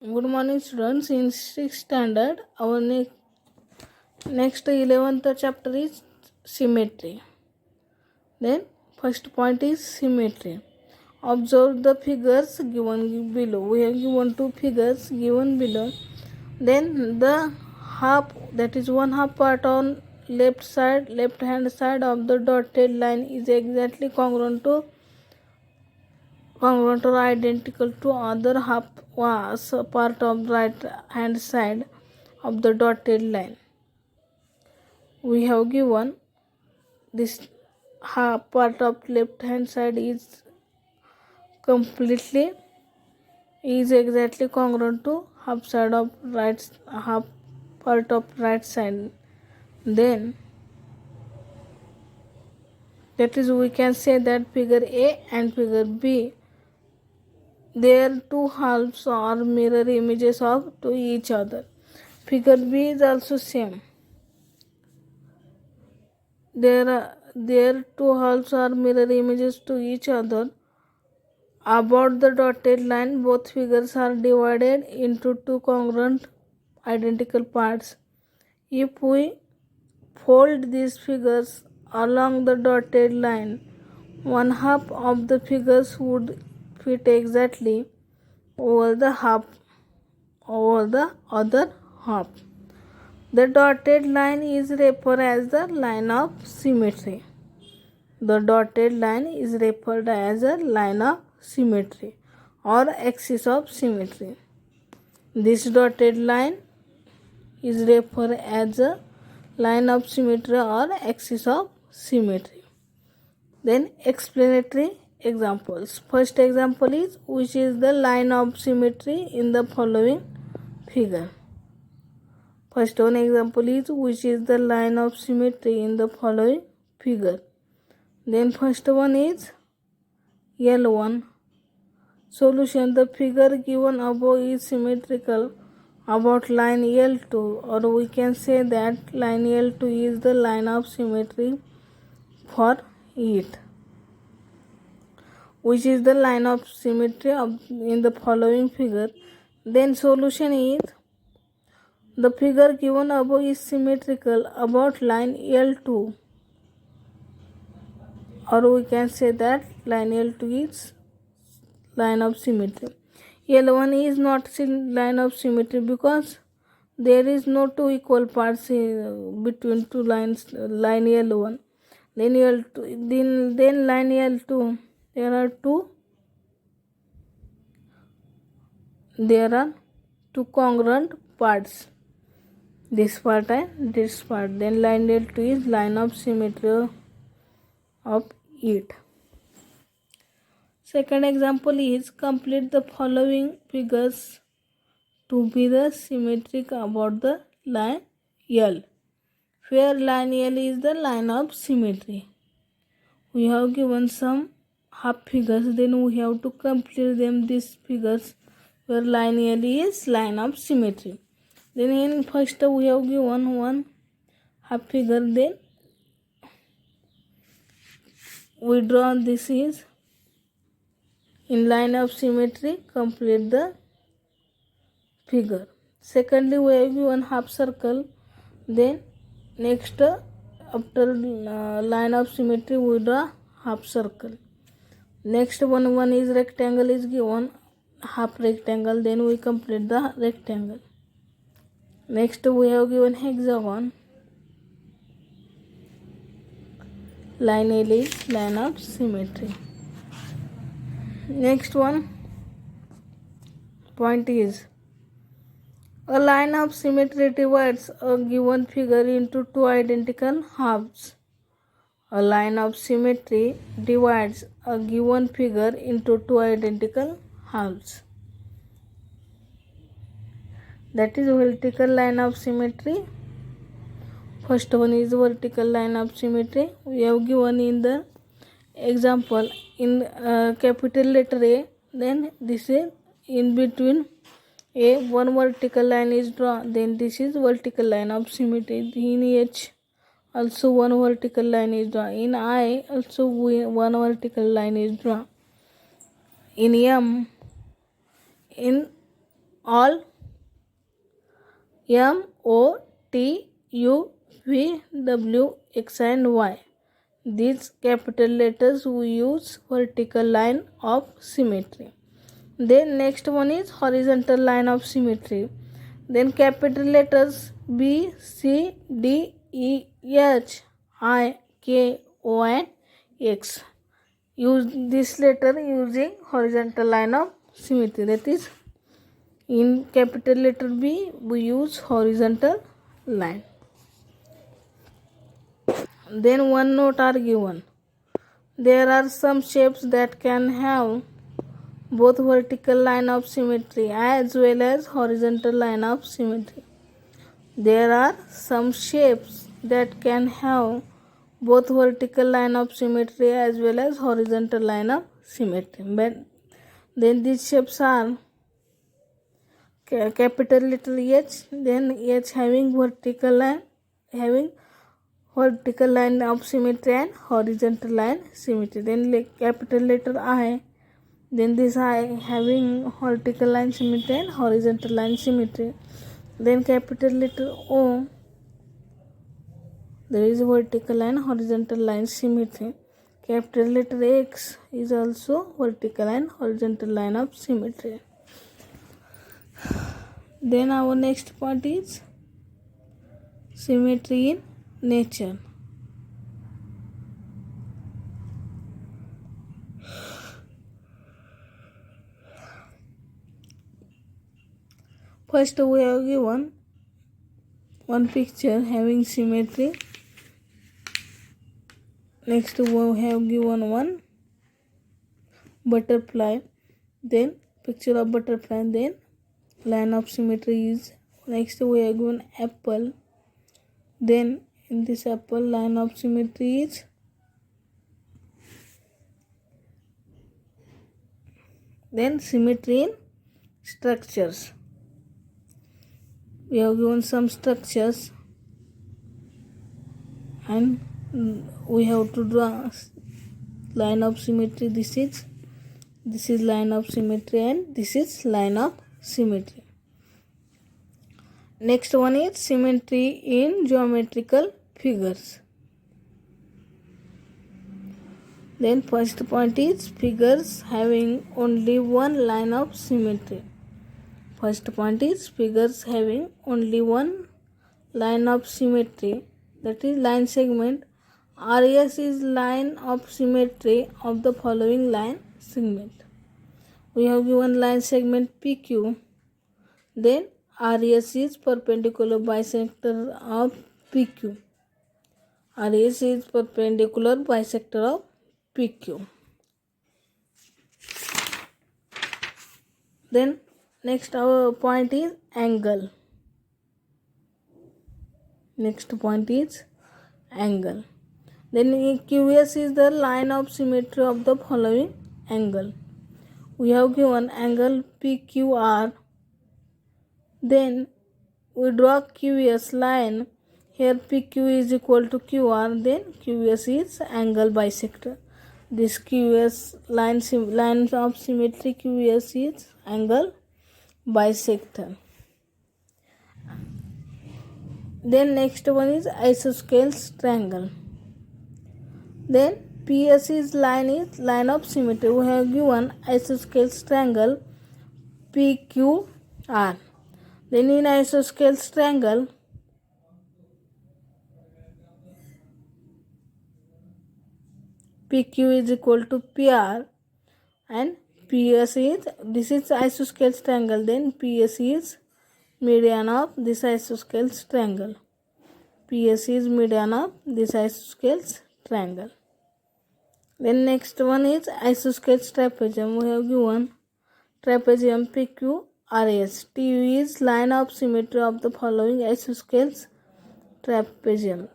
Good morning, students. In 6th standard, our next 11th chapter is symmetry. Then, first point is symmetry. Observe the figures given below. We have given two figures given below. Then, the half, that is one half part on left hand side of the dotted line is exactly congruent or identical to other half was part of right hand side of the dotted line. We have given this half part of left hand side is exactly congruent to half part of right side. Then that is, we can say that figure A and figure B, their two halves are mirror images of to each other. Figure B is also same. Their two halves are mirror images to each other. About the dotted line, both figures are divided into two congruent identical parts. If we fold these figures along the dotted line, one half of the figures would fit exactly over the other half. The dotted line is referred as the line of symmetry. The dotted line is referred as a line of symmetry or axis of symmetry. This dotted line is referred as a line of symmetry or axis of symmetry. Then explanatory examples. First example is, which is the line of symmetry in the following figure. First one example is, which is the line of symmetry in the following figure. Then first one is L1. Solution. The figure given above is symmetrical about line L2, or we can say that line L2 is the line of symmetry for it. Which is the line of symmetry in the following figure. Then solution is, the figure given above is symmetrical about line L2, or we can say that line L2 is line of symmetry. L1 is not line of symmetry because there is no two equal parts between two lines, line L1. Then L2, then line L2, there are two congruent parts, this part and this part. Then line L2 is line of symmetry of it. Second example is, complete the following figures to be the symmetric about the line L, where line L is the line of symmetry. We have given some half figures, then we have to complete them, these figures where line L is line of symmetry. Then in first we have given one half figure, then we draw this is in line of symmetry, complete the figure. Secondly, we have given half circle, then next after line of symmetry we draw half circle. Next one is rectangle is given, half rectangle, then we complete the rectangle. Next we have given hexagon, line L is line of symmetry. Next one point is, a line of symmetry divides a given figure into two identical halves. A line of symmetry divides a given figure into two identical halves. That is vertical line of symmetry. First one is vertical line of symmetry. We have given in the example in capital letter A, then this is in between A, one vertical line is drawn, then this is vertical line of symmetry. In H also one vertical line is drawn. In I also one vertical line is drawn. In M, in all M, O, T, U, V, W, X and Y. These capital letters we use vertical line of symmetry. Then next one is horizontal line of symmetry. Then capital letters B, C, D, E, H, I, K, O and X. Use this letter using horizontal line of symmetry. That is, in capital letter B we use horizontal line. Then one note are given. There are some shapes that can have both vertical line of symmetry as well as horizontal line of symmetry. There are some shapes that can have both vertical line of symmetry as well as horizontal line of symmetry. But then these shapes are capital letter H, then H having vertical line of symmetry and horizontal line symmetry. Then capital letter I, then this I having vertical line symmetry and horizontal line symmetry. Then capital letter O, there is vertical and horizontal line symmetry. Capital letter X is also vertical and horizontal line of symmetry. Then our next part is symmetry in nature. First we have given one picture having symmetry. Next we have given one butterfly, then picture of butterfly, then line of symmetry is. Next we have given apple, then in this apple line of symmetry is. Then symmetry in structures. We have given some structures and we have to draw line of symmetry. This is line of symmetry and this is line of symmetry. Next one is symmetry in geometrical figures. Then first point is figures having only one line of symmetry. First point is figures having only one line of symmetry, that is line segment. RS is line of symmetry of the following line segment. We have given line segment PQ. Then RS is perpendicular bisector of PQ. RS is perpendicular bisector of PQ. Then next our point is angle. Next point is angle. Then QS is the line of symmetry of the following angle. We have given angle PQR. Then we draw QS line. Here PQ is equal to QR. Then QS is angle bisector. This QS line of symmetry QS is angle bisector. Then next one is isosceles triangle. Then PS is line of symmetry. We have given isosceles triangle PQR. Then in isosceles triangle PQ is equal to PR and PS is, this is isosceles triangle, then PS is median of this isosceles triangle. PS is median of this isosceles triangle. Then next one is isosceles trapezium. We have given trapezium PQRS. TU is line of symmetry of the following isosceles trapezium.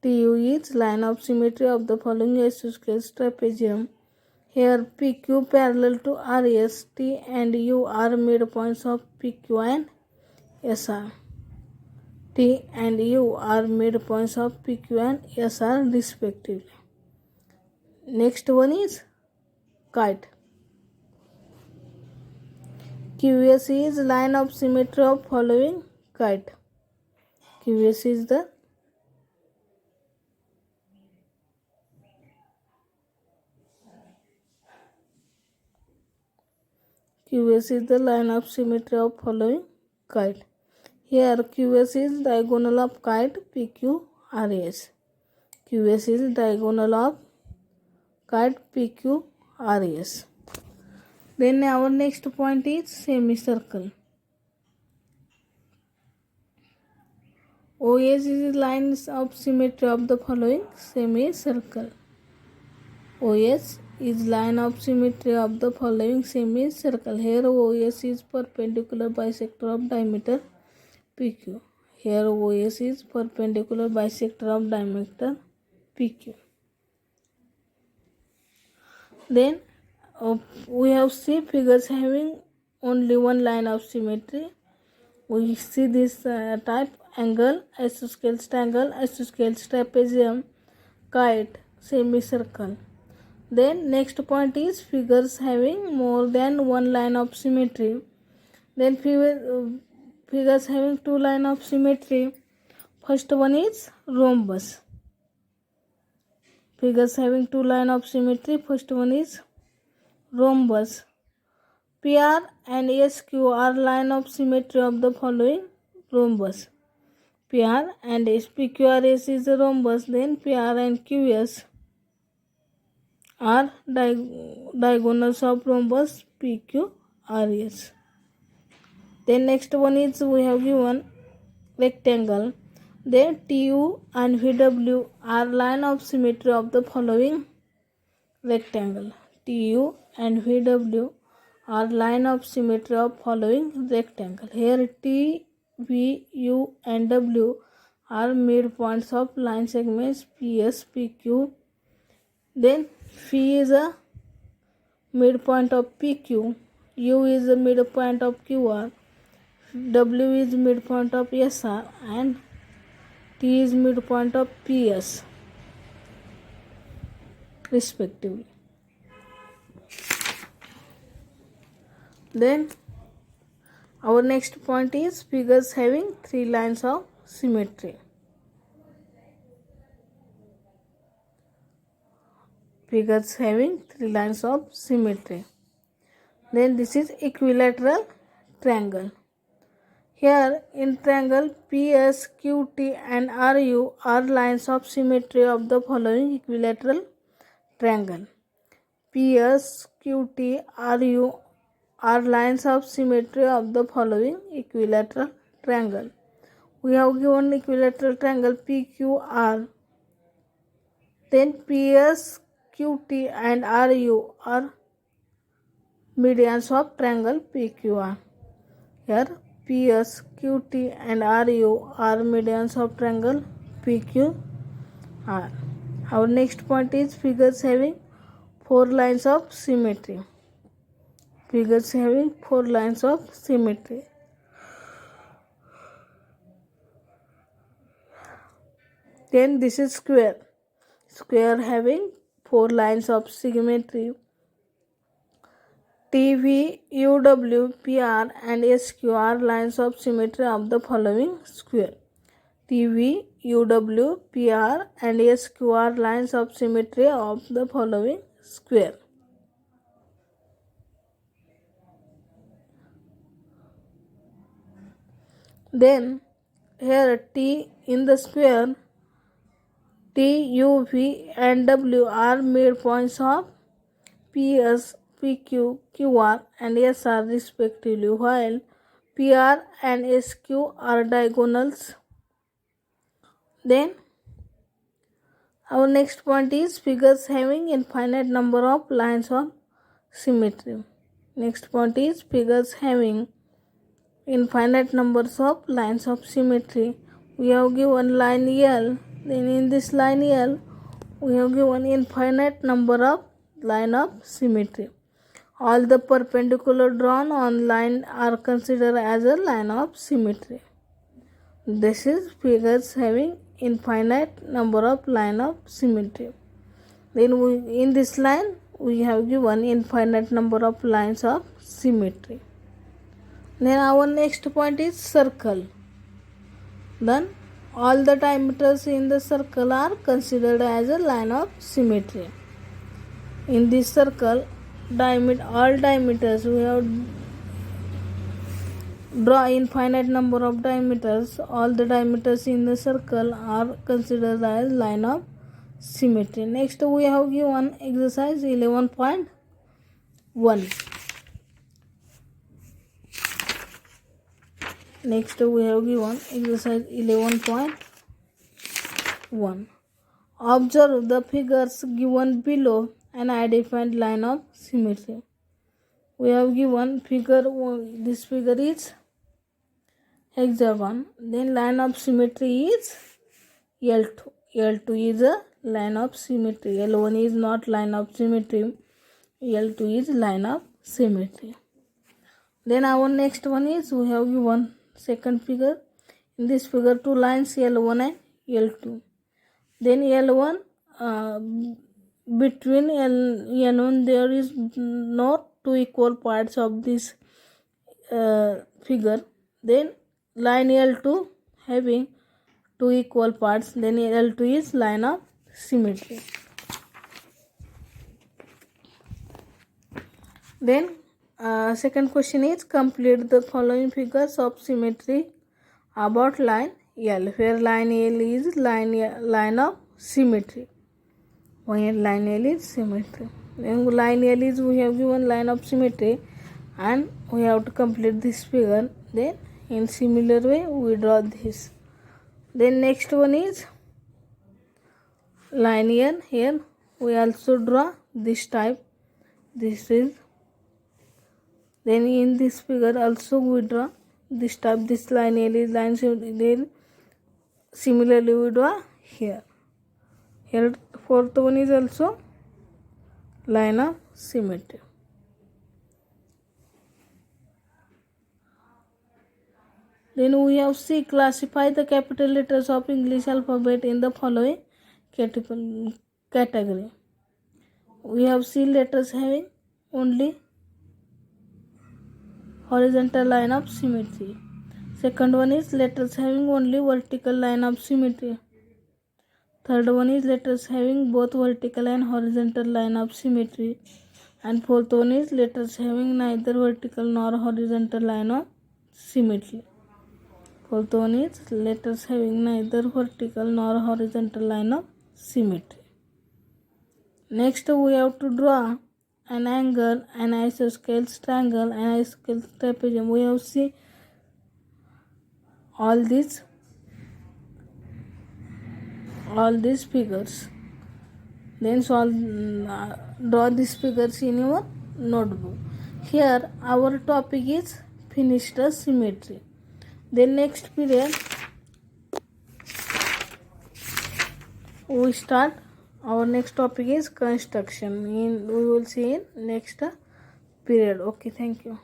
TU is line of symmetry of the following isosceles trapezium. Here PQ parallel to RS, T and U are midpoints of PQ and SR. T and U are midpoints of PQ and SR respectively. Next one is kite. QS is line of symmetry of following kite. QS is the line of symmetry of following kite. Here QS is diagonal of kite PQRS. QS is diagonal of kite PQRS. Then our next point is semicircle. OS is lines of symmetry of the following semicircle. OS is line of symmetry of the following semicircle. Here OS is perpendicular bisector of diameter PQ. Here OS is perpendicular bisector of diameter PQ. Then we have see figures having only one line of symmetry. We see this type: angle, isosceles triangle, isosceles trapezium, kite, semicircle. Then next point is figures having more than one line of symmetry. Then figures having two line of symmetry. First one is rhombus. Figures having two line of symmetry. First one is rhombus. PR and SQ are line of symmetry of the following rhombus. PR and PQRS is a rhombus. Then PR and QS are diagonals of rhombus PQRS. Then next one is we have given rectangle. Then TU and VW are line of symmetry of the following rectangle. TU and VW are line of symmetry of following rectangle. Here T, V, U and W are midpoints of line segments PS, PQ. Then Phi is a midpoint of PQ, U is a midpoint of QR, W is midpoint of SR and T is midpoint of PS respectively. Then our next point is figures having three lines of symmetry. Figures having three lines of symmetry. Then this is equilateral triangle. Here in triangle PS, QT and RU are lines of symmetry of the following equilateral triangle. PS, QT, RU are lines of symmetry of the following equilateral triangle. We have given equilateral triangle PQR. Then PS, QT and RU are medians of triangle PQR. Here PS, QT and RU are medians of triangle PQR. Our next point is figures having four lines of symmetry. Figures having four lines of symmetry. Then this is square. Square having four lines of symmetry. TV, UW, PR and SQ are lines of symmetry of the following square. TV, UW, PR and SQ are lines of symmetry of the following square. Then here T in the square, T, U, V and W are midpoints of PS, PQ, QR and SR respectively, while PR and SQ are diagonals. Then our next point is figures having infinite number of lines of symmetry. Next point is figures having infinite numbers of lines of symmetry. We have given line L. Then in this line L, we have given infinite number of line of symmetry. All the perpendicular drawn on line are considered as a line of symmetry. This is figures having infinite number of line of symmetry. Then in this line we have given infinite number of lines of symmetry. Then our next point is circle. Then all the diameters in the circle are considered as a line of symmetry. In this circle, all diameters, we have draw infinite number of diameters. All the diameters in the circle are considered as line of symmetry. Next we have given exercise 11.1. Next we have given exercise 11.1. Observe the figures given below and identify line of symmetry. We have given figure, this figure is hexagon. Then line of symmetry is L2. L2 is a line of symmetry. L1 is not line of symmetry. L2 is line of symmetry. Then our next one is, we have given second figure. In this figure, two lines L1 and L2. Then L1, between L1 there is no two equal parts of this figure. Then line L2 having two equal parts. Then L2 is line of symmetry. Then second question is, complete the following figures of symmetry about line L, where line L is line of symmetry. Where line L is symmetry. Then line L is, we have given line of symmetry and we have to complete this figure. Then in similar way we draw this. Then next one is line N. Here we also draw this type. This is. Then in this figure also we draw this type. This line L is line symmetry. Then similarly we draw here. Here fourth one is also line of symmetry. Then we have C. Classify the capital letters of English alphabet in the following category. We have C letters having only horizontal line of symmetry. Second one is letters having only vertical line of symmetry. Third one is letters having both vertical and horizontal line of symmetry. And fourth one is letters having neither vertical nor horizontal line of symmetry. Fourth one is letters having neither vertical nor horizontal line of symmetry. Next we have to draw an angle, an isosceles triangle, an isosceles trapezium. We have seen all these figures. Then draw these figures in your notebook. Here our topic is finished symmetry. Then next period we start. Our next topic is construction. We will see in next period. Okay, thank you.